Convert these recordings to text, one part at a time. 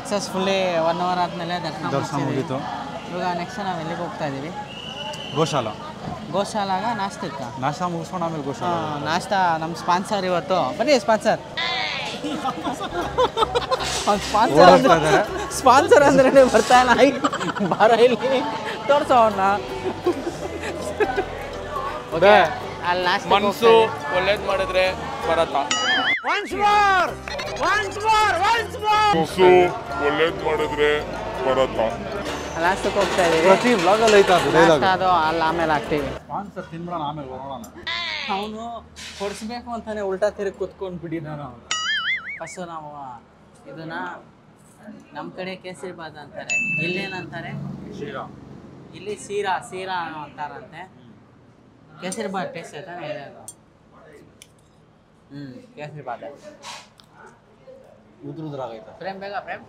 Successfully 1 hour ಆದಮೇಲೆ ದರ್ಶನ ಮುಗೀತು. ಇವಾಗ ನೆಕ್ಸ್ಟ್ ನಾವು ಎಲ್ಲಿಗೆ ಹೋಗ್ತಾ ಇದ್ದೀವಿ? ಗೋಶಾಲಾಗ ನಾಷ್ಟ ಮುಗಿಸ್ಕೊಂಡು ಆಮೇಲೆ ಗೋಶಾಲ ನಾಷ್ಟ. ನಮ್ಮ ಸ್ಪಾನ್ಸರ್ ಇವತ್ತು ಬನ್ನಿ. ಸ್ಪಾನ್ಸರ್ ಅಂದ್ರೆ ಬರ್ತಾ ಇಲ್ಲ. ಬಾರ ಇಲ್ಲಿ ತೋರ್ಸೋ ಅವನ್ನ. ಅಲ್ಲಿ ನಾಷ್ಟ ಮನಸ್ಸು ಒಳ್ಳೇದು ಮಾಡಿದ್ರೆ ಬರತ್ತಾ? ಒಳ್ಳೇದು ಮಾಡಿದ್ರೆ ಬರತ್ತಾ? ಲಾಸ್ಟಕ್ಕೆ ಹೋಗ್ತಾ ಇದೀವಿ. ಪ್ರತಿ ಬ್ಲಾಗಲ್ಲಿ ಐತೆ ಅದು ಡೈಲಾಗ್. ಅದು ಅಲ್ಲಿ ಆಮೇಲೆ ಹಾಕ್ತೀವಿ. ಸ್ಪಾನ್ಸರ್ ತಿನ್ಬಿಡೋಣ ಆಮೇಲೆ ಬರೋಣ. ಅವನು ಕೊಡಿಸ್ಬೇಕು ಅಂತಾನೆ ಉಲ್ಟಾ ತಿರುಗಿ ಕುತ್ಕೊಂಡು ಬಿಟ್ಟಿದ್ದಾನ ಅವನು. ಫಸ್ಟು ನಾವು ಇದನ್ನ ನಮ್ಮ ಕಡೆ ಕೇಸರಿ ಬಾತ್ ಅಂತಾರೆ, ಇಲ್ಲೇನಂತಾರೆ? ಇಲ್ಲಿ ಸೀರಾ ಅಂತಾರಂತೆ. ಕೇಸರಿ ಬಾತ್ ಟೇಸ್ಟ್ ಆಯ್ತಾನೆ ಇದೆ ಅದು. ಕೇಸರಿ ಬಾತ್ ಉದ್ರಾಗೈತೆ. ಪ್ರೇಮ್ ಬೇಗ ಪ್ರೇಮ್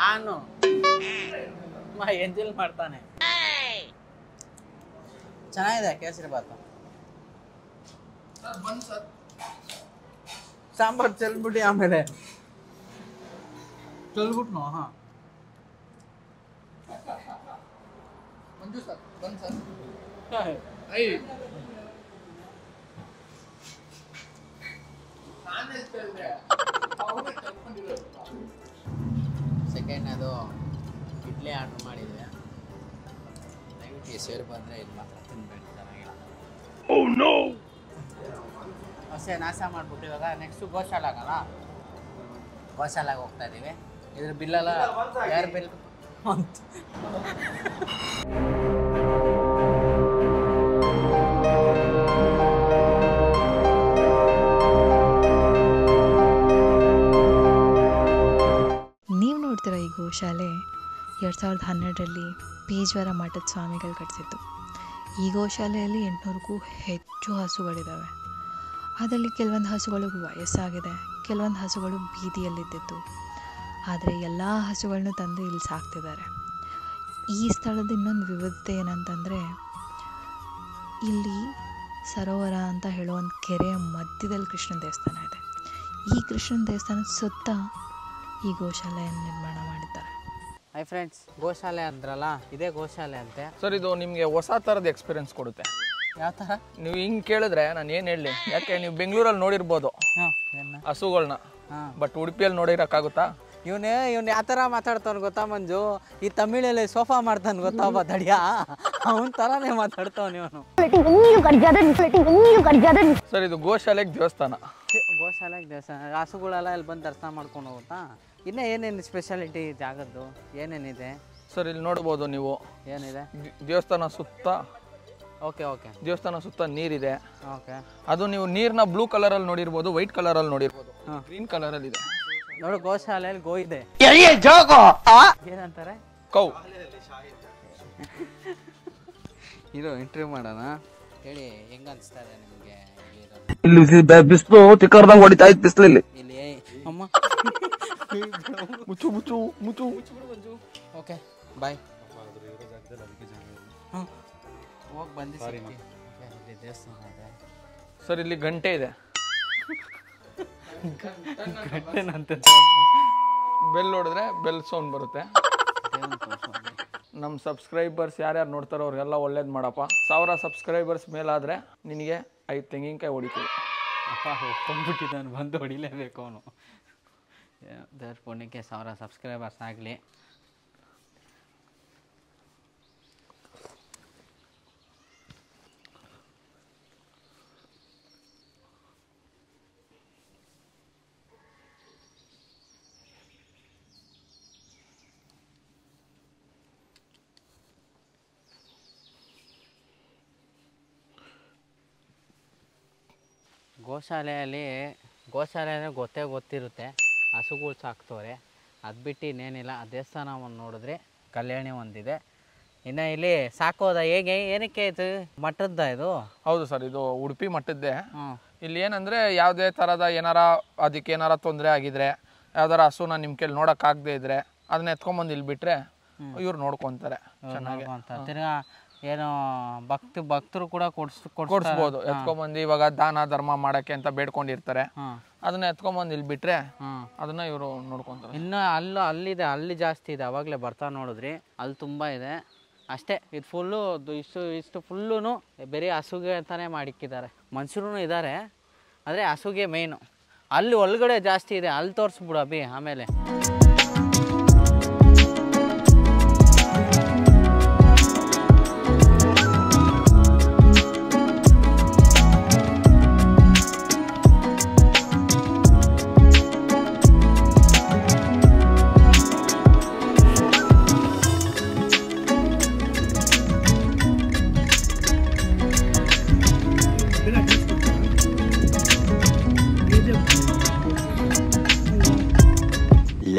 ಆನು ಎಂಜಲ್ ಮಾಡ್ತಾನೆ. ಚೆನ್ನಾಗಿದೆ ಕೇಸರಿ ಬಾತು. ಸಾಂಬಾರು ಚೆಲ್ಬಿಟ್ಟು ಆಮೇಲೆ ಚೆಲ್ಬಿಟ್ನು. ಹಾಂ ಸೆಕೆಂಡ್ ಅದು ಇಡ್ಲಿ ಆರ್ಡ್ರ್ ಮಾಡಿದ್ವಿ. ದಯವಿಟ್ಟು ಸೇರಿ ಬಂದರೆ ಇಲ್ಲಿ ಮಾತ್ರ ತಿನ್ಬೇಕು, ಚೆನ್ನಾಗಿಲ್ಲ. ಅಷ್ಟೇ ನಾಶ ಮಾಡಿಬಿಟ್ಟು ಇವಾಗ ನೆಕ್ಸ್ಟು ಗೋಶಾಲಾಗಲ್ಲ, ಗೋಶಾಲಾಗ ಹೋಗ್ತಾ ಇದ್ದೀವಿ. ಇದ್ರ ಬಿಲ್ಲೆಲ್ಲ ಯಾರು ಬಿಲ್ ಅಂತ ನೀವು ನೋಡ್ತೀರ ಈ ಗೋಶಾಲೆ 2012ರಲ್ಲಿ ಪೇಜ್ವರ ಮಠದ ಸ್ವಾಮಿಗಳು ಕಟ್ಟಿಸಿದ್ದು. ಈ ಗೋಶಾಲೆಯಲ್ಲಿ 800ಕ್ಕೂ ಹೆಚ್ಚು ಹಸುಗಳಿದ್ದಾವೆ. ಅದರಲ್ಲಿ ಕೆಲವೊಂದು ಹಸುಗಳಿಗೆ ವಯಸ್ಸಾಗಿದೆ, ಕೆಲವೊಂದು ಹಸುಗಳು ಬೀದಿಯಲ್ಲಿದ್ದಿತ್ತು. ಆದರೆ ಎಲ್ಲ ಹಸುಗಳನ್ನೂ ತಂದು ಇಲ್ಲಿ ಸಾಕ್ತಿದ್ದಾರೆ. ಈ ಸ್ಥಳದ ಇನ್ನೊಂದು ವಿವಿಧತೆ ಏನಂತಂದರೆ, ಇಲ್ಲಿ ಸರೋವರ ಅಂತ ಹೇಳೋ ಒಂದು ಕೆರೆಯ ಮಧ್ಯದಲ್ಲಿ ಕೃಷ್ಣನ ದೇವಸ್ಥಾನ ಇದೆ. ಈ ಕೃಷ್ಣನ ದೇವಸ್ಥಾನದ ಸುತ್ತ ಈ ಗೋಶಾಲೆಯನ್ನು ನಿರ್ಮಾಣ ಮಾಡಿದ್ದಾರೆ. ಹೈ ಫ್ರೆಂಡ್ಸ್, ಗೋಶಾಲೆ ಅಂದ್ರಲ್ಲ, ಇದೇ ಗೋಶಾಲೆ ಅಂತೆ. ಸರ್, ಇದು ನಿಮಗೆ ಹೊಸ ಥರದ ಎಕ್ಸ್ಪೀರಿಯನ್ಸ್ ಕೊಡುತ್ತೆ. ಯಾವ ಥರ? ನೀವು ಹಿಂಗೆ ಕೇಳಿದ್ರೆ ನಾನು ಏನು ಹೇಳಲಿ? ಯಾಕೆ ನೀವು ಬೆಂಗಳೂರಲ್ಲಿ ನೋಡಿರ್ಬೋದು ಹಸುಗಳನ್ನ, ಬಟ್ ಉಡುಪಿಯಲ್ಲಿ ನೋಡಿರೋಕ್ಕಾಗುತ್ತಾ? ಇವನು ಯಾವ ಥರ ಮಾತಾಡ್ತಾನೆ ಗೊತ್ತಾ ಮಂಜು? ಈ ತಮಿಳಲ್ಲಿ ಸೋಫಾ ಮಾಡ್ತಾನೆ ಗೊತ್ತಾ ಒಬ್ಬ ದಡಿಯ, ಅವನ ಥರನೇ ಮಾತಾಡ್ತಾವನು ಇವನು. ಸರ್, ಇದು ಗೋಶಾಲೆಗೆ ದೇವಸ್ಥಾನ. ಗೋಶಾಲೆಗೆ ದೇವಸ್ಥಾನ, ಹಸುಗಳೆಲ್ಲ ಇಲ್ಲಿ ಬಂದು ದರ್ಶನ ಮಾಡ್ಕೊಂಡು ಹೋಗುತ್ತಾ? ಇನ್ನೂ ಏನೇನು ಸ್ಪೆಷಾಲಿಟಿ ಜಾಗದ್ದು ಏನೇನಿದೆ ಸರ್? ಇಲ್ಲಿ ನೋಡ್ಬೋದು ನೀವು. ಏನಿದೆ? ದೇವಸ್ಥಾನ ಸುತ್ತ ದೇವಸ್ಥಾನ ಸುತ್ತ ನೀರಿದೆ. ಅದು ನೀವು ನೀರನ್ನ ಬ್ಲೂ ಕಲರಲ್ಲಿ ನೋಡಿರ್ಬೋದು, ವೈಟ್ ಕಲರಲ್ಲಿ ನೋಡಿರ್ಬೋದು, ಗ್ರೀನ್ ಕಲರಲ್ಲಿ ಇದೆ ನೋಡು. ಗೋಶಾಲೆಯಲ್ಲಿ ಗೋ ಇದೆ. ಏನಂತಾರೆ? ಕೌ. ಇದು ಇಂಟರ್ವ್ಯೂ ಮಾಡೋಣ. ಹೇಳಿ, ಹೆಂಗ ಅನಿಸ್ತಾ ಇದೆ ನಿಮಗೆ? ಇಲ್ಲಿ ಬಿಸಿಲು ತಿಕ್ಕರ್ದಂಗೆ ಹೊಡಿತಾ ಇತ್ತು ಬಿಸಿಲಲ್ಲಿ. ಇಲ್ಲಿ ಅಮ್ಮ ಮುಚ್ಚು ಮುಚ್ಚು ಮುಚ್ಚು. Okay bye. ಹೋಗಿ ಬಂದು ದೇವಸ್ಥಾನ ಇದೆ ಸರ್. ಇಲ್ಲಿ ಗಂಟೆ ಇದೆ. ಬೆಲ್ ಹೊಡೆದ್ರೆ ಬೆಲ್ ಸೌಂಡ್ ಬರುತ್ತೆ. ನಮ್ಮ ಸಬ್ಸ್ಕ್ರೈಬರ್ಸ್ ಯಾರ್ಯಾರು ನೋಡ್ತಾರೋ ಅವ್ರಿಗೆಲ್ಲ ಒಳ್ಳೇದು ಮಾಡಪ್ಪ. 1000 ಸಬ್ಸ್ಕ್ರೈಬರ್ಸ್ ಮೇಲಾದರೆ ನಿನಗೆ 5 ತೆಂಗಿನಕಾಯಿ ಹೊಡಿತೀವಿ. ಅಪ್ಪ ಒಪ್ಕೊಂಡ್ಬಿಟ್ಟಿದ್ದಾನೆ, ಬಂದು ಹೊಡಿಲೇಬೇಕು ಅವನು. ದೇವ್ರ ಪುಣ್ಯಕ್ಕೆ 1000 ಸಬ್ಸ್ಕ್ರೈಬರ್ಸ್ ಆಗಲಿ. ಗೋಶಾಲೆ ಅಂದರೆ ಗೊತ್ತಿರುತ್ತೆ, ಹಸುಗಳು ಸಾಕ್ತವ್ರೆ. ಅದು ಬಿಟ್ಟು ಇನ್ನೇನಿಲ್ಲ. ಆ ದೇವಸ್ಥಾನವನ್ನು ನೋಡಿದ್ರೆ ಕಲ್ಯಾಣಿ ಒಂದಿದೆ. ಇನ್ನು ಇಲ್ಲಿ ಸಾಕೋದ ಹೇಗೆ, ಏನಕ್ಕೆ ಇದು ಮಠದ್ದ ಇದು? ಹೌದು ಸರ್, ಇದು ಉಡುಪಿ ಮಠದ್ದೇ. ಇಲ್ಲಿ ಏನಂದರೆ ಯಾವುದೇ ಥರದ ಅದಕ್ಕೆ ಏನಾರ ತೊಂದರೆ ಆಗಿದ್ರೆ, ಯಾವ್ದಾರ ಹಸುನ ನಿಮ್ಮ ಕೈಲಿ ನೋಡೋಕ್ಕಾಗದೇ ಇದ್ರೆ ಅದನ್ನ ಎತ್ಕೊಂಬಂದು ಇಲ್ಲಿ ಬಿಟ್ಟರೆ ಇವ್ರು ನೋಡ್ಕೊತಾರೆ ಚೆನ್ನಾಗಿ. ತಿರ್ಗಾ ಏನೋ ಭಕ್ತರು ಕೂಡ ಕೊಡ್ಸ್ಬೋದು. ಎತ್ಕೊಂಬಂದು ಇವಾಗ ದಾನ ಧರ್ಮ ಮಾಡಕ್ಕೆ ಅಂತ ಬೇಡ್ಕೊಂಡಿರ್ತಾರೆ, ಅದನ್ನ ಎತ್ಕೊಂಬಂದು ಇಲ್ಲಿ ಬಿಟ್ರೆ ಅದನ್ನ ಇವರು ನೋಡ್ಕೊಂತಾರೆ. ಇನ್ನು ಅಲ್ಲಿದೆ, ಅಲ್ಲಿ ಜಾಸ್ತಿ ಇದೆ. ಅವಾಗಲೇ ಬರ್ತಾ ನೋಡಿದ್ರಿ, ಅಲ್ಲಿ ತುಂಬ ಇದೆ ಅಷ್ಟೇ. ಇದು ಫುಲ್ಲು ಇಷ್ಟು ಫುಲ್ಲೂ ಬರೀ ಹಸುಗೆ ಅಂತಾನೆ ಮಾಡಿಕ್ಕಿದ್ದಾರೆ. ಮನುಷ್ಯರು ಇದ್ದಾರೆ, ಆದರೆ ಹಸುಗೆ ಮೇಯ್ನು. ಅಲ್ಲಿ ಒಳಗಡೆ ಜಾಸ್ತಿ ಇದೆ, ಅಲ್ಲಿ ತೋರಿಸ್ಬಿಡು ಅಭಿ ಆಮೇಲೆ.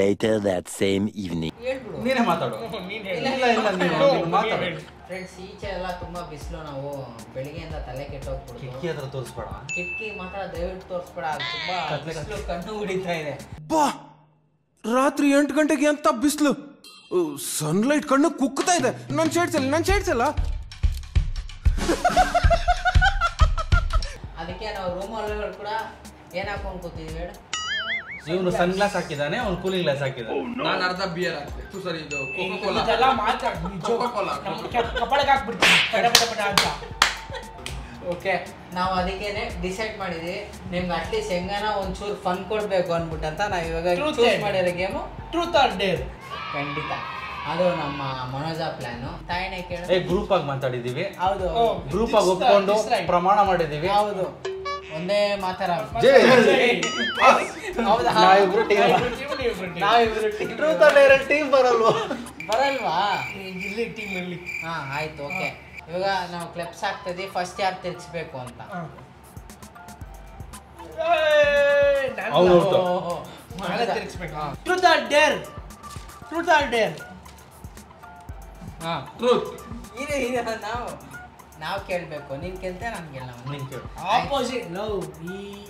Later that same evening. ನೀನೇ ಮಾತಾಡು. ಫ್ರೆಂಡ್ಸ್, ಈಚೆ ಎಲ್ಲ ತುಂಬ ಬಿಸಿಲು. ನಾವು ಬೆಳಿಗ್ಗೆಯಿಂದ ತಲೆ ಕೆಟ್ಟೋಗ್ಬಿಡ್ತು. ಕಿಟಕಿ ಹತ್ರ ತೋರಿಸ್ಬೇಡ. ಕಿಟಕಿ ಮಾತ್ರ ದಯವಿಟ್ಟು ತೋರಿಸ್ಬೇಡ, ತುಂಬ ಬಿಸಿಲು ಕಣ್ಣು ಉಡಿತಾ ಇದೆ. ಬಾ, ರಾತ್ರಿ 8 ಗಂಟೆಗೆ ಅಂತ ಬಿಸಿಲು, ಸನ್ಲೈಟ್ ಕಣ್ಣು ಕುಕ್ತಾ ಇದೆ. ನನ್ನ ಶೇಡ್ಸ್ ಅಲ್ಲ. ಅದಕ್ಕೆ ನಾವು ರೂಮ್ ಒಳಗಡೆ ಕೂಡ ಏನ್ ಹಾಕೊಂಡು ಕೂತಿದ್ವಿ ಹೇಳು. ಇವನು ಸನ್ ಗ್ಲಾಸ್ ಹಾಕಿದ್ದಾನೆ, ಅವ್ನು ಕೂಲಿಂಗ್ ಗ್ಲಾಸ್ ಹಾಕಿದ್ದಾನೆ. ನಾನು ಅರ್ಧ ಬಿಯರ್ ಹಾಕ್ತೆ. ಸರಿ, ಇದು ಓಕೆ, ನಾವು ಅದಕ್ಕೇನೆ ಡಿಸೈಡ್ ಮಾಡಿದ್ವಿ, ನಿಮ್ಗೆ ಅಟ್ಲೀಸ್ಟ್ ಹೆಂಗನ ಒಂಚೂರು ಫನ್ ಕೊಡ್ಬೇಕು ಅಂದ್ಬಿಟ್ಟು ಅಂತ ನಾವು ಇವಾಗ ಚೂಸ್ ಮಾಡಿರೋ ಗೇಮು ಟ್ರೂತ್ ಆರ್ ಡೇರ್. ಖಂಡಿತ ಅದು ನಮ್ಮ ಮನೋಜ ಪ್ಲಾನು. ತಾಯಿನೇ ಕೇಳಿ ಗ್ರೂಪ್ ಆಗಿ ಮಾತಾಡಿದೀವಿ. ಹೌದು, ಗ್ರೂಪ್ ಆಗಿ ಒಪ್ಕೊಂಡು ಪ್ರಮಾಣ ಮಾಡಿದೀವಿ. ಹೌದು, ಒಂದೇ ಮಾತಾಡ. ಟೀಮ್ ಬರಲ್ವಾ? ಇಲ್ಲಿ ಟೀಮ್ ಇರಲಿ. ಹಾ ಆಯ್ತು, ಓಕೆ. ಇವಾಗ ನಾವು ಕ್ಲಿಪ್ಸ್ ಹಾಕ್ತಿದ್ವಿ, ಫಸ್ಟ್ ಯಾರು ತಿರ್ಗಿಸ್ಬೇಕು ಅಂತ. Truth or dare. ನಾವು ಕೇಳಬೇಕು, ನೀನು ಕೇಳ್ತೆ, ನಾನು ಕೇಳ. Opposite love.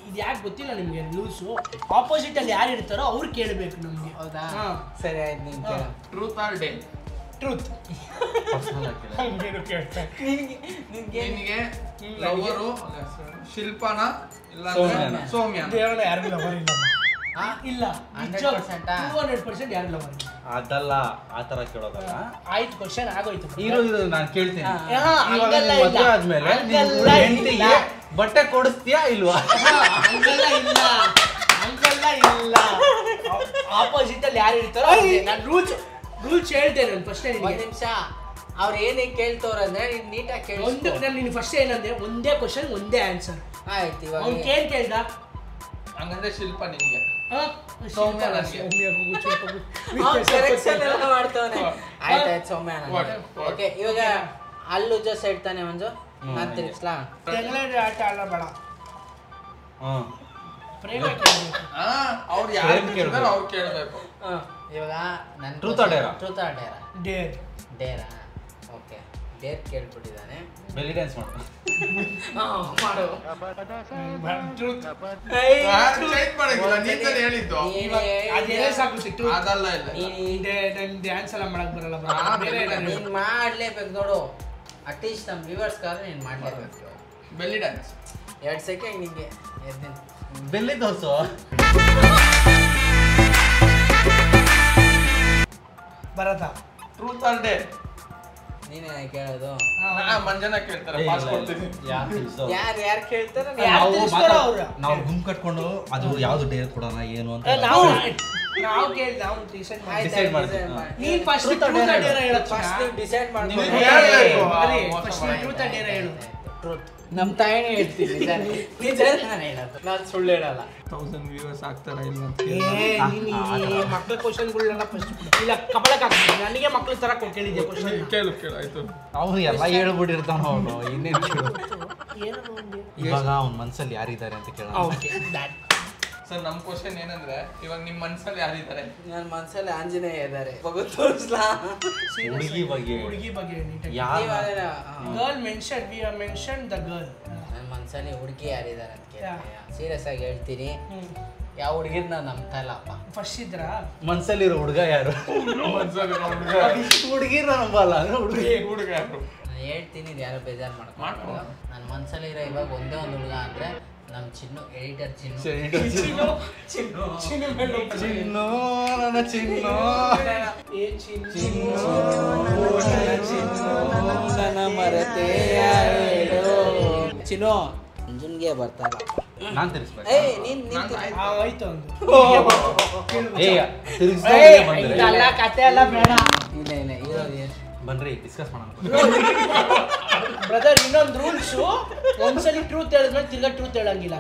ಇದು ಯಾಕೆ ಗೊತ್ತಿಲ್ಲ ನಿಮಗೆ ಲೂಸು. ಆಪೋಸಿಟ್ ಅಲ್ಲಿ ಯಾರು ಇರ್ತಾರೋ ಅವ್ರು ಕೇಳಬೇಕು ನಮಗೆ. ಹೌದಾ? ಸರಿ ಆಯ್ತು, ನೀನು ಕೇಳ. Truth or dare? ಟ್ರೂತ್. ನಿನಗೆ ಲವರು ಶಿಲ್ಪಾನ ಇಲ್ಲ ಸೌಮ್ಯ? ಯಾರು ಲವರ್ ಇಲ್ಲ. 200% ಯಾರು ಲವರ್. ಅದಲ್ಲ, ಆತರ ಕೇಳೋದಲ್ಲ. ಆಯ್ತು, ಕ್ವಶನ್ ಆಗೋಯ್ತು. ಇದು ನಾನು ಕೇಳ್ತೀನಿ, ಮದುವೆ ಆದ್ಮೇಲೆ ಹೆಂಡತಿಗೆ ಬಟ್ಟೆ ಕೊಡಿಸ್ತೀಯಾ ಇಲ್ವಾ? ಹಂಗೆಲ್ಲ ಇಲ್ಲ. ಆಪೋಸಿಟ್ ಅಲ್ಲಿ ಯಾರು ಇರ್ತಾರೋ ನಾನು ರೂಲ್ಸ್ ಹೇಳ್ತೇನೆ. ನಾನು ಫಸ್ಟ್ ಒಂದು ನಿಮಿಷ, ಅವ್ರು ಏನೇನು ಕೇಳ್ತವ್ರಂದ್ರೆ ನೀನು ನೀಟಾಗಿ ಕೇಳಿ. ನಾನು ನಿನ್ನ ಫಸ್ಟ್ ಏನಂದ್ರೆ ಒಂದೇ ಕ್ವಶನ್ ಒಂದೇ ಆನ್ಸರ್. ಆಯ್ತು, ಇವಾಗ ಅವ್ನು ಕೇಳ್ದ ಹಂಗಂದ್ರೆ ಶಿಲ್ಪ ನಿನ್ಗೆ, ಸೌಮ್ಯ ಮಾಡ್ತವನೆ. ಆಯ್ತಾಯ್ತು, ಸೌಮ್ಯ. ಓಕೆ, ಇವಾಗ ಅಲ್ಲೂ ಜಸ್ಟ್ ಇಡ್ತಾನೆ ಮಂಜು, ನಾನು ತಿರ್ಗಿಸ್ಲಾ? ಆಟ ಆಡಬೇಡ, ಪ್ರೇಮ ಅವ್ರು ಯಾರು ಕೇಳ್ತಾರೆ ಅವ್ರು ಕೇಳಬೇಕು. ಇವಾಗ ನನ್ನ ಟ್ರೂತ್ ಆರ್ ಡೇರಾ? ಟ್ರೂತ್ ಆರ್ ಡೇರಾ? ಡೇರಾ. ಓಕೆ, ಡೇರ್ ಕೇಳ್ಬಿಟ್ಟಿದ್ದಾನೆ. ಬೆಲ್ಲಿ ಡ್ಯಾನ್ಸ್ ಮಾಡು. ಮಾಡು. ಅದಲ್ಲ ಡ್ಯಾನ್ಸ್ ಎಲ್ಲ ಮಾಡಕ್ ಬರಲ್ಲ. ನೀನ್ ಮಾಡ್ಲೇಬೇಕು ನೋಡು, ಅಟ್ಲೀಸ್ಟ್ ನಮ್ಮ ವ್ಯೂವರ್ಸ್ಗಾದ್ರೆ ನೀನು ಮಾಡ್ಲೇಬೇಕು. ಬೆಲ್ಲಿ ಡ್ಯಾನ್ಸ್ 2 ಸೆಕೆಂಡ್ ನಿಂಗೆ ಎದ್ದೇನು ಬೆಲ್ಲಿ ದೋಸು. ಬರತ್ತಾ? Truth or dare? ನೀನೇ ಕೇಳೋದು. ಮಂಜನ ಕೇಳ್ತಾರೆ, ಪಾಸ್ ಕೊಡ್ತೀನಿ. ಯಾರು ಕೇಳ್ತಾರೆ? ನಾವು ಗುಂಪು ಕಟ್ಕೊಂಡು ಅದು ಯಾವ್ದು ಡೇರ್ ಕೊಡೋಣ ಏನು ಅಂತ ನಾವು ಕೇಳಿ ನಾವು ಡಿಸೈಡ್ ಮಾಡ್ತೀವಿ. ನೀನ್ ಫಸ್ಟ್ ಟ್ರೂತ್ ಆರ್ ಡೇರ್ ಹೇಳು. ಫಸ್ಟ್ ಡಿಸೈಡ್ ಮಾಡ್ಕೊಂಡು ಟ್ರೂತ್ ಆರ್ ಡೇರ್ ಹೇಳು. ಟ್ರೂತ್ ನಮ್ಮ ತಾಯಿನೇ ಹೇಳ್ತೀನಿ, ನಿಜ ನಾನು ಹೇಳೋದು, ನಾನು ಸುಳ್ಳು ಹೇಳಲ್ಲ. 1000 ವ್ಯೂವರ್ಸ್ ಆಗ್ತಾರ ಇಲ್ಲ ಅಂತ ಮಕ್ಕಳ ಕ್ವಶನ್ಗಳನ್ನ ಫಸ್ಟ್ ಇಲ್ಲ ಕಬಳಕ್ ಹಾಕ್ತೀನಿ. ನನಗೆ ಮಕ್ಳ ತರ ಕೇಳಿದ್ದೆ ಕ್ವಶನ್. ಕೇಳು ಆಯ್ತು. ಅವ್ನು ಎಲ್ಲ ಹೇಳ್ಬಿಟ್ಟಿರ್ತಾನ ಅವನು, ಇನ್ನೇನು ಕೇಳು. ಇವಾಗ ಅವ್ನ ಮನ್ಸಲ್ಲಿ ಯಾರಿದ್ದಾರೆ ಅಂತ ಕೇಳೋಣ. ಸರ್, ನಮ್ಮ ಕ್ವಶನ್ ಏನಂದ್ರೆ, ಇವಾಗ ನಿಮ್ಮ ಮನ್ಸಲ್ಲಿ ಯಾರಿದ್ದಾರೆ? ನನ್ನ ಮನ್ಸಲ್ಲಿ ಆಂಜನೇಯ ಇದ್ದಾರೆ. ತೋರಿಸ್ಲಾ? ಹುಡುಗಿ ಬಗ್ಗೆ girl mention, we are mention the girl. ನನ್ನ ಮನ್ಸಲ್ಲಿ ಹುಡುಗಿ ಯಾರಿದ್ದಾರೆ ಅಂತ ಕೇಳ್ತೀಯ? ಸೀರಿಯಸ್ ಆಗಿ ಹೇಳ್ತೀನಿ, ಯಾವ ಹುಡುಗಿರ್ ನಾನು ನಂಬ್ತಾ ಇಲ್ಲಪ್ಪ. ಫಸ್ಟ್ ಇದ್ರ ಮನ್ಸಲ್ಲಿರೋ ಹುಡುಗ ಯಾರು? ಹುಡುಗಿರ ನಂಬಲ್ಲ, ಹುಡುಗ ಯಾರು? ಹೇಳ್ತೀನಿ, ಇದು ಯಾರೋ ಬೇಜಾರು ಮಾಡ್ಕೊಂಡು. ನನ್ನ ಮನಸ್ಸಲ್ಲಿ ಇರೋ ಇವಾಗ ಒಂದೇ ಒಂದು ಹುಡುಗ ಅಂದರೆ ನಮ್ಮ ಚಿನ್ನು, ಎಡಿಟರ್ ಚಿನ್ನು. ಚಿನ್ನು ಅಂಜನ್ಗೆ ಬರ್ತಾರ. ನಾನು ತಿರ್ಸ್ಬೇಕು. ಆಯ್ತು ಒಂದು ಕತೆ ಎಲ್ಲ ಬೇಡ. ಇಲ್ಲ ಇರೋದು ಬನ್ರಿ ಡಿಸ್ಕಸ್ ಮಾಡೋಣ. ಬ್ರದರ್, ಇನ್ನೊಂದು ರೂಲ್ಸ್, ಒಂದ್ಸಲಿ ಟ್ರೂತ್ ಹೇಳಿದ್ಮೇಲೆ ತಿರ್ಗಾ ಟ್ರೂತ್ ಹೇಳಂಗಿಲ್ಲ.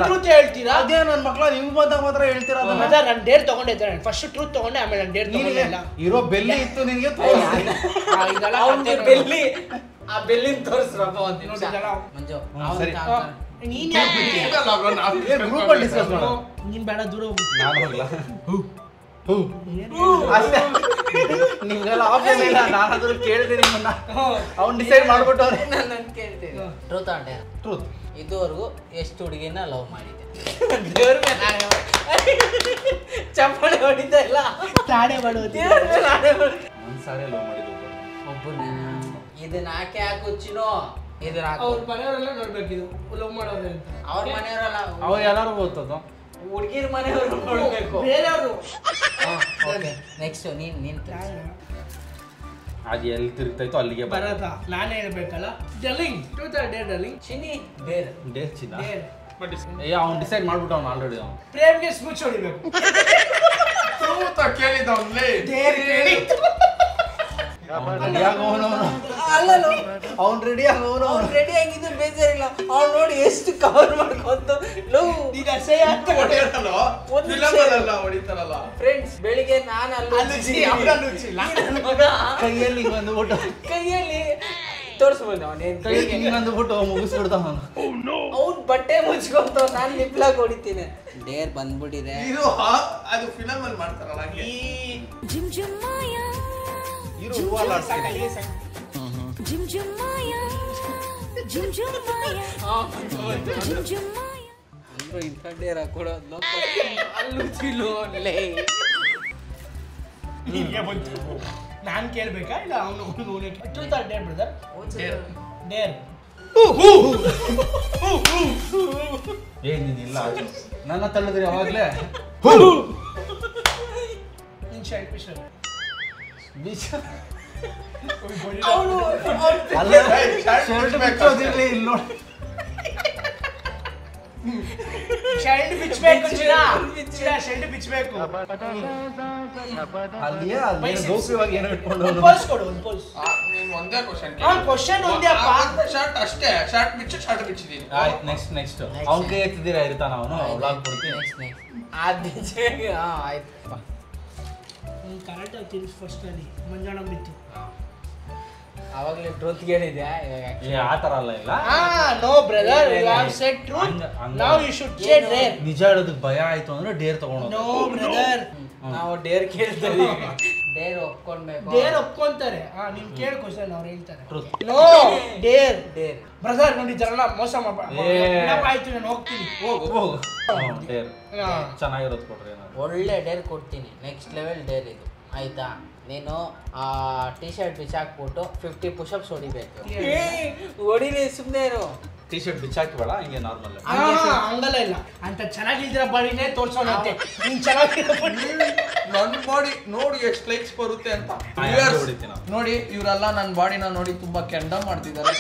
ಟ್ರೂತ್ ಹೇಳ್ತೀರಾ? ಅದೇ ನನ್ನ ಮಕ್ಕಳ ನೀವು ಬಂದಾಗ ಮಾತ್ರ ಹೇಳ್ತೀರಾ. ಬ್ರದರ್, ನಾನು ಡೇರ್ ತಗೊಂಡಿದ್ದೆ. ಫಸ್ಟ್ ಟ್ರೂತ್ ತಗೊಂಡೆ, ಆಮೇಲೆ ನಾನು ಡೇರ್ ತಗೊಂಡಿಲ್ಲ. ಇರೋ ಬೆಲ್ಲಿ ಇತ್ತು ನಿನಗೆ. ಬೆಲ್ಲಿ, ಆ ಬೆಲ್ಲಿನ ತೋರಿಸ್ರಪ್ಪ ಒಂದು ನಿಮಿಷ. ಮಂಜು ಸರಿ. ನೀನ್ ಗ್ರೂಪಲ್ಲಿ ಡಿಸ್ಕಸ್ ಮಾಡೋಣ. ನೀನ್ ಬೇಡ, ದೂರ ಹೋಗು. ನಾನು ಹೋಗ್ಲಾ? ಅಷ್ಟೇ, ನಿಮ್ಗೆಲ್ಲ ಆಪ್ಷನ್ ಇಲ್ಲ. ನಾನಾದ್ರೂ ಕೇಳ್ತೀನಿ ನಿಮ್ಮನ್ನ. ಅವ್ನು ಡಿಸೈಡ್ ಮಾಡ್ಬಿಟ್ಟವ್ರೆ. ನಾನು ಕೇಳ್ತೀನಿ. Truth or dare? ಟ್ರೂತ್. ಇದುವರೆಗೂ ಎಷ್ಟು ಹುಡುಗಿನ ಲವ್ ಮಾಡಿದೆ? ದೇವ್ರ ಮೇಲೆ ನಾನೇ ಚಪ್ಪಾಳೆ ಹೊಡಿತಾ ಇಲ್ಲ. ತಾಡೆ ಮಾಡೋದು. ಒಂದು ಸಾರಿ ಲವ್ ಮಾಡಿದ್ದು ಒಬ್ಬನೇ. ಇದನ್ನ ಹಾಕಿ ಹಾಕುಚ್ಚಿನೋ, ಇದನ್ನ ಹಾಕು. ಅವ್ರ ಮನೆಯವರೆಲ್ಲ ನೋಡ್ಬೇಕಿದು ಲವ್ ಮಾಡೋದು ಅಂತ. ಅವ್ರ ಮನೆಯವರಲ್ಲ, ಅವಾಗ ಎಲ್ಲರೂ ಗೊತ್ತದು. ಹುಡುಗಿರ ಮನೆಯವರು ನೋಡ್ಬೇಕು. ಬೇರೆಯವರು. ನೆಕ್ಸ್ಟ್ ನೀನ್ ಅದು ಎಲ್ಲಿ ತಿರುಗ್ತಾಯ್ತು ಅಲ್ಲಿಗೆ ಬರತ್ತ. ನಾನೇ ಹೇಳ್ಬೇಕಲ್ಲ. ಡರ್ಲಿಂಗ್, truth or dare ಡರ್ಲಿಂಗ್? Chinni Deere. Deere ಚಿನ್ನ. ಡೇರ್. ಅವ್ನು ಡಿಸೈಡ್ ಮಾಡ್ಬಿಟ್ಟು ಅವ್ನು ಆಲ್ರೆಡಿ. ಅವ್ನು ಪ್ರೇಮ್ಗೆ ಸ್ಮೂಚ್ ಹೊಡಿಬೇಕು. ಕೇಳಿದ ಅವ್ನಲ್ಲಿ ಡೇರ್ ಕೇಳಿ. ರೆಡಿ ಆಗೋನು. ಅವ್ನು ರೆಡಿ ಆಗೋನು. ಅವ್ನು ರೆಡಿ ಆಗಿದ್ದು ಬೇಜಾರಿಲ್ಲ. ಅವ್ನು ನೋಡಿ ಎಷ್ಟು ಕವರ್ ಮಾಡ್ಕೊಂತ ನೀನು ಅಸಹ್ಯ ಅಂತ ಹೊಡಿತಾರಲ್ಲ ಫ್ರೆಂಡ್ಸ್. ಬೆಳಿಗ್ಗೆ ನಾನು ಕೈಯಲ್ಲಿ ಬಂದ್ಬಿಟ್ಟು ಕೈಯಲ್ಲಿ ತೋರಿಸ್ಬೋದು. ಅವನೇನು ಕೈಯಲ್ಲಿ ಬಂದ್ಬಿಟ್ಟು ಮುಗಿಸ್ಬಿಡ್ತಾವ. ಅವ್ನು ಬಟ್ಟೆ ಮುಚ್ಕೊಂತ, ನಾನು ನಿಪ್ಲಾಗ ಹೊಡಿತೀನಿ. ಡೇರ್ ಬಂದ್ಬಿಟ್ಟಿದೆ. ಇದು ಅದು ಫಿಲಮ್ ಅಲ್ಲಿ ಮಾಡ್ತಾರಲ್ಲ ಹಂಗೆ. ಇಂಥ ಡೇರ್ ಹಾಕೊಡೋದು ನಾನು ಕೇಳ್ಬೇಕಾ ಇಲ್ಲ ಅವನು? Truth or dare brother? Deere. ಏನಿಲ್ಲ, ನನ್ನ ತಳ್ಳಿದ್ರಿ ಅವಾಗ್ಲೇ. ನಿನ್ ಶರ್ಟ್ ಪಿಶರ್ ಅಲ್ಲ, ಶರ್ಟ್ ಬಿಚ್ಚೋದಿರ್ಲಿ ಇಲ್ಲಿ ನೋಡಿ. ಶರ್ಟ್ ಬಿಚ್ಚಬೇಕು. ಶರ್ಟ್ ಬಿಚ್ಚಬೇಕು. ಅಲ್ಲಿ ಗೌಪ್ಯವಾಗಿ ಏನೋ ಇಟ್ಕೊಂಡು ಪೋಸ್ ಕೊಡು, ಒಂದು ಪೋಸ್. ನೀನು ಒಂದೇ ಕ್ವಶನ್. ಕ್ವಶನ್ ಒಂದೇಪ್ಪ. ಶರ್ಟ್ ಅಷ್ಟೇ, ಶರ್ಟ್ ಬಿಚ್ಚಿದ್ದೀನಿ. ಆಯ್ತು, ನೆಕ್ಸ್ಟ್ ಅವ್ನ ಕೈ ಎತ್ತಿದ್ದೀರಾ ಇರ್ತಾನ ಅವನು. ವ್ಲಾಗ್ ಕೊಡ್ತೀನಿ. ಆಯ್ತು. ಕರೆಕ್ಟಾಗಿ ತಿರ್ಸ್ ಫಸ್ಟ್ ಅಲ್ಲಿ ಮಂಜಾಣ ಬಿತ್ತು. ಅವಾಗಲೇ ಟ್ರೂತ್ ಕೇಳಿದ್ಯಾ? ಆ ಥರ ಅಲ್ಲ. ಇಲ್ಲ, no brother, you have said truth. Now you should say dare. ನಿಜ ಹೇಳೋದಕ್ಕೆ ಭಯ ಆಯ್ತು ಅಂದ್ರೆ ಡೇರ್ ತಗೊಂಡು. ನೋ ಬ್ರದರ್, ನಾವು ಡೇರ್ ಕೇಳ್ತೀವಿ. ಡೇರ್ ಒಪ್ಕೊಳ್ಬೇಕು. ಡೇರ್ ಒಪ್ಕೊಂತಾರೆ. ನೀನ್ ಕೇಳ ಕ್ವಶನ್ ಅವ್ರು ಹೇಳ್ತಾರೆ. Truth. No dare. Dare brother ನೋಡಿದ್ರಲ್ಲ, ಮೋಸ ಆಯ್ತು, ನಾನು ಹೋಗ್ತೀನಿ. ಹೋಗು. ಡೇರ್ ಚೆನ್ನಾಗಿರೋದು ಕೊಡ್ರಿ. ಒಳ್ಳೆ ಡೇರ್ ಕೊಡ್ತೀನಿ. ನೆಕ್ಸ್ಟ್ ಲೆವೆಲ್ ಡೇರ್ ಇದು, ಆಯ್ತಾ? ನೀನು ಟಿ ಶರ್ಟ್ ಬಿಚ್ಚಾಕ್ಬಿಟ್ಟು 50 ಪುಷಪ್ಸ್ ಹೊಡಿಬೇಕು. ಹೊಡಿಲಿ, ಸುಮ್ಮನೆ ಇರು. ಟಿ ಶರ್ಟ್ ಬಿಚ್ಚಾಕಿಬೇಡ, ಹಿಂಗೆ ನಾರ್ಮಲ್. ಹಂಗಲ್ಲ ಇಲ್ಲ ಅಂತ ಚೆನ್ನಾಗಿಲ್ದಿರ ಬಾಡಿನೇ ತೋರ್ಸೋಣಂತೆ. ನೀನ್ ಚೆನ್ನಾಗಿರೋ ನನ್ನ ಬಾಡಿ ನೋಡಿ ಎಷ್ಟು ಲೈಕ್ಸ್ ಬರುತ್ತೆ ಅಂತ ಹೊಡಿತೀನಿ. ನೋಡಿ. ಇವರೆಲ್ಲ ನನ್ನ ಬಾಡಿನ ನೋಡಿ ತುಂಬಾ ಕೆಂಡ ಮಾಡ್ತಿದ್ದಾರೆ.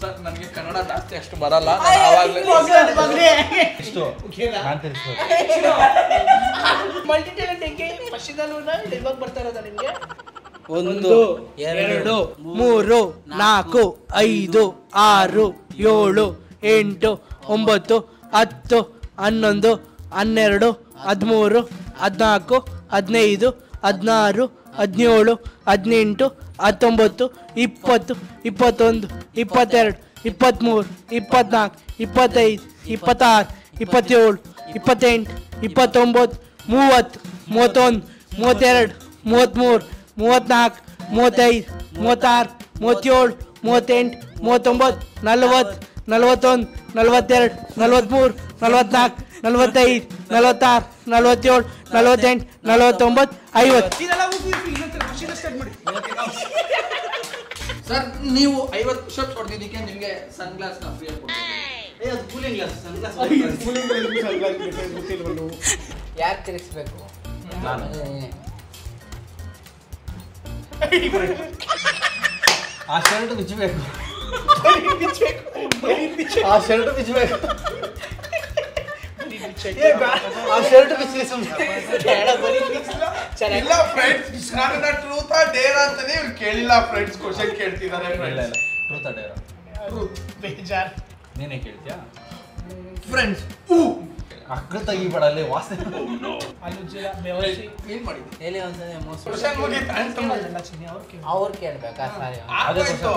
ಸರ್, ನನಗೆ ಕನ್ನಡ ಜಾಸ್ತಿ ಅಷ್ಟು ಬರಲ್ಲ. ಮಲ್ಟಿ ಟ್ಯಾಲೆಂಟ್ ಹೆಂಗೆ ಫಸ್ಟಿಂದಲೂ ಇವಾಗ ಬರ್ತಾ ಇರೋದ ನಿಮ್ಗೆ? 1 2 3 4 5 6 7 8 9 10 11 12 13 14 15 16 17 18 19 20 21 22 23 24 25 26 27 28 29 30 31 32 33 34 35 36 37 38 39 40 41 42 43 44 45 46 47 48 49 50. ಸರ್ ನೀವು 50 ಪುಷಪ್ಸ್ ಹೊಡೆದಿದ್ದಕ್ಕೆ ನಿಮಗೆ ಸನ್ ಗ್ಲಾಸ್ ನ ಫ್ರೀ ಆಗಿ ಯಾರು ತಿರುಗಿಸ್ಬೇಕು? ಆ ಶರ್ಟ್ ಬಿಚ್ಚಬೇಕು, ಆ ಶರ್ಟ್ ಬಿಚ್ಚಬೇಕು, ಆ ಶರ್ಟ್ ಬಿಚ್ಚಲಿ ಇಲ್ಲ ಫ್ರೆಂಡ್ಸ್, ನನ್ನ ಟ್ರೂತ್ ಆ ಡೇರ್ ಅಂತಾನೆ ಇವ್ರು ಕೇಳಿಲ್ಲ ಫ್ರೆಂಡ್ಸ್, ಕ್ವಶನ್ ಕೇಳ್ತಿದ್ದಾರೆ. ಟ್ರೂತ್ ಡೇರ್ ಬೇಜಾರ್. ನೀನೇ ಕೇಳ್ತೀಯಾ? ಫ್ರೆಂಡ್ಸ್ ಅಕ್ಕಳು ತೆಗಿಬೇಡ, ಅಲ್ಲಿ ವಾಸನೆ. ಏನ್ ಮಾಡಿದ್ವಿ? ಹೇಳಿ ಒಂದ್ಸಲ ಮೋಸ ಕ್ವಶನ್ ಮುಗೀತು, ಆನ್ಸರ್ ಅವ್ರು ಕೇಳ್ಬೇಕಾ? ಸಾರಿ ಆಗೋಯ್ತು.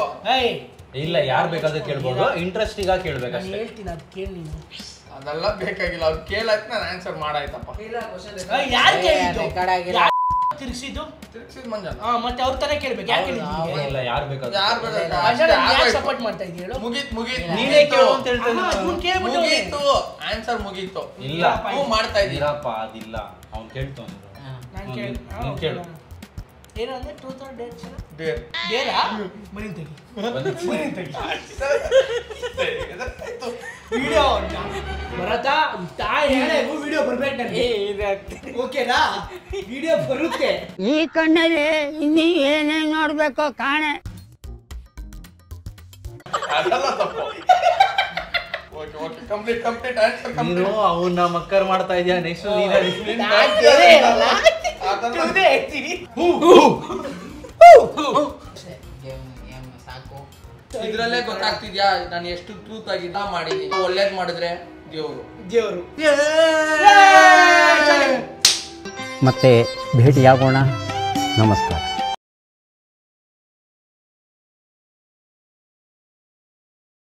ಇಲ್ಲ, ಯಾರು ಬೇಕಾದ್ರೂ ಕೇಳ್ಬೋದು, ಇಂಟ್ರೆಸ್ಟಿಂಗ್ ಆಗಿ ಕೇಳ್ಬೇಕಷ್ಟೇ. ಹೇಳ್ತೀನಿ ಅದು ಕೇಳಿ ನೀನು. ಅದೆಲ್ಲ ಬೇಕಾಗಿಲ್ಲ, ಅವ್ರು ಕೇಳಾಯ್ತು ನಾನು ಆನ್ಸರ್ ಮಾಡಾಯ್ತಪ್ಪ. ಯಾರು ಕೇಳಿದ್ದು? ರೆಕಾರ್ಡ್ ಆಗಿಲ್ಲ. ತಿರ್ಸಿದ್ದು ತಿರ್ಗ್ಸಿದ್ ಮಂಜಲ್ಲ. ಮತ್ತೆ ಅವ್ರ ತರ ಕೇಳ್ಬೇಕು. ಯಾಕೆ ಕೇಳಿದ್ವಿ? ಇಲ್ಲ, ಯಾರು ಬೇಕಾದ್ರೂ ಯಾರು ಬೇಕಾದ್ರೆ ಸಪೋರ್ಟ್ ಮಾಡ್ತಾ ಇದೀಯ ಹೇಳು. ಮುಗೀತು. ನೀನೇ ಕೇಳು ಅಂತ ಹೇಳ್ತೇನೆ. ಮುಗೀತು, ಆನ್ಸರ್ ಮುಗೀತು. ಇಲ್ಲ, ನೀವು ಮಾಡ್ತಾ ಇದ್ದೀರಪ್ಪ. ಇರಪ್ಪ, ಅದಿಲ್ಲ, ಅವ್ನು ಕೇಳ್ತಾನೆ. ನಾನು ನೀನು ಕೇಳು. ಏನಂದ್ರೆ ಟ್ರೂತ್ ಆರ್ ಡೇರ್? ಡೇರ್. ಡೇರಾ? ಮನಿ ತೆಗಿ. ವಿಡಿಯೋ ಬರತ್ತಾ? ತಾಯಿ ಹೇಳೇಗು ವಿಡಿಯೋ ಬರ್ಬೇಕು ನನಗೆ. ಓಕೆನಾ? ವಿಡಿಯೋ ಬರುತ್ತೆ. ಈ ಕಣ್ಣಲ್ಲಿ ಇನ್ನೀ ಏನೇನ್ ನೋಡ್ಬೇಕೋ ಕಾಣೆ. ಅದೆಲ್ಲ ತಪ್ಪು. ಓಕೆ ಕಂಪ್ಲೀಟ್ ಆನ್ಸರ್ ನೀನು ಅವನ್ನ ಮಕ್ಕರ್ ಮಾಡ್ತಾ ಇದೀಯ. ನೆಕ್ಸ್ಟ್ ಸಾಕು. ಇದ್ರಲ್ಲೇ ಗೊತ್ತಾಗ್ತಿದ್ಯಾ ನಾನು ಎಷ್ಟು ಟ್ರೂತ್ ಆಗಿದ್ದ ಮಾಡಿದೀನಿ. ಒಳ್ಳೇದ್ ಮಾಡಿದ್ರೆ ದೇವ್ರು. ಮತ್ತೆ ಭೇಟಿಯಾಗೋಣ. ನಮಸ್ಕಾರ.